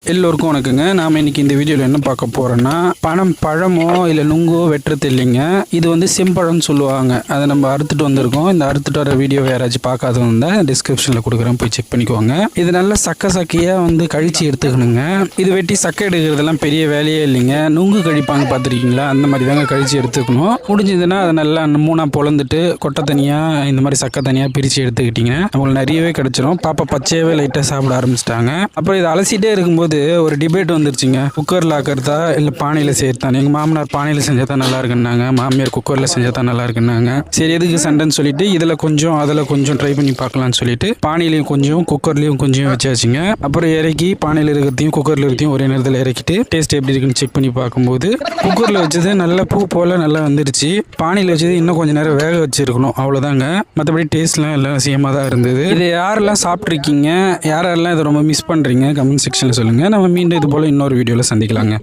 எல்லோருக்கும் வணக்கங்க. நாம் இன்னைக்கு இந்த வீடியோவில் என்ன பார்க்க போகிறோன்னா, பழமோ இல்லை நுங்கோ வெட்டுறது இல்லைங்க. இது வந்து செம்பழம்னு சொல்லுவாங்க. அதை நம்ம அறுத்துட்டு வந்திருக்கோம். இந்த அறுத்துட்டு வர வீடியோ யாராச்சும் பார்க்காதவங்க டிஸ்கிரிப்ஷனில் கொடுக்குறேன், போய் செக் பண்ணிக்குவாங்க. இது நல்லா சக்கையாக வந்து கழிச்சு எடுத்துக்கணுங்க. இது வெட்டி சக்கை எடுக்கிறதெல்லாம் பெரிய வேலையே இல்லைங்க. நுங்கு கழிப்பாங்க பார்த்துருக்கீங்களா, அந்த மாதிரி தாங்க கழிச்சு எடுத்துக்கணும். முடிஞ்சதுன்னா அதை நல்லா மூணாக பொழந்துட்டு கொட்டை தனியாக இந்த மாதிரி சக்கை தனியாக பிரித்து எடுத்துக்கிட்டிங்கன்னா நம்மளுக்கு நிறையவே கிடச்சிரும். பாப்பா பச்சையாகவே லைட்டாக சாப்பிட ஆரம்பிச்சிட்டாங்க. அப்புறம் இதை அலசிட்டே இருக்கும்போது ஒரு டிபேட் வந்துருச்சுங்க. குக்கரில் ஆக்கிறதா இல்லை பானையில் செய்யறதா. எங்கள் மாமனார் பானையில் செஞ்சால் தான் நல்லா இருக்குன்னாங்க, மாமியார் குக்கரில் செஞ்சால் தான் நல்லா இருக்குன்னாங்க. சரி எதுக்கு சண்டைன்னு சொல்லிட்டு இதில் கொஞ்சம் அதில் கொஞ்சம் ட்ரை பண்ணி பார்க்கலான்னு சொல்லிட்டு பானையிலையும் கொஞ்சம் குக்கர்லேயும் கொஞ்சம் வச்சாச்சுங்க. அப்புறம் இறக்கி பானையில் இருக்கிறதையும் குக்கரில் இருக்கிறதையும் ஒரே நேரத்தில் இறக்கிட்டு டேஸ்ட் எப்படி இருக்குன்னு செக் பண்ணி பார்க்கும்போது குக்கரில் வச்சது நல்ல பூ போல் நல்லா வந்துருச்சு. பானையில் வச்சது இன்னும் கொஞ்சம் நேரம் வேக வச்சிருக்கணும், அவ்வளோதாங்க. மற்றபடி டேஸ்ட்லாம் எல்லாம் சேமாக தான் இருந்தது. இதை யாரெல்லாம் சாப்பிட்ருக்கீங்க, யாரெல்லாம் இதை ரொம்ப மிஸ் பண்ணுறீங்க கமெண்ட் செக்ஷனில் சொல்லுங்கள். நம்ம மீண்டும் இது போல் இன்னொரு வீடியோவில் சந்திக்கலாங்க.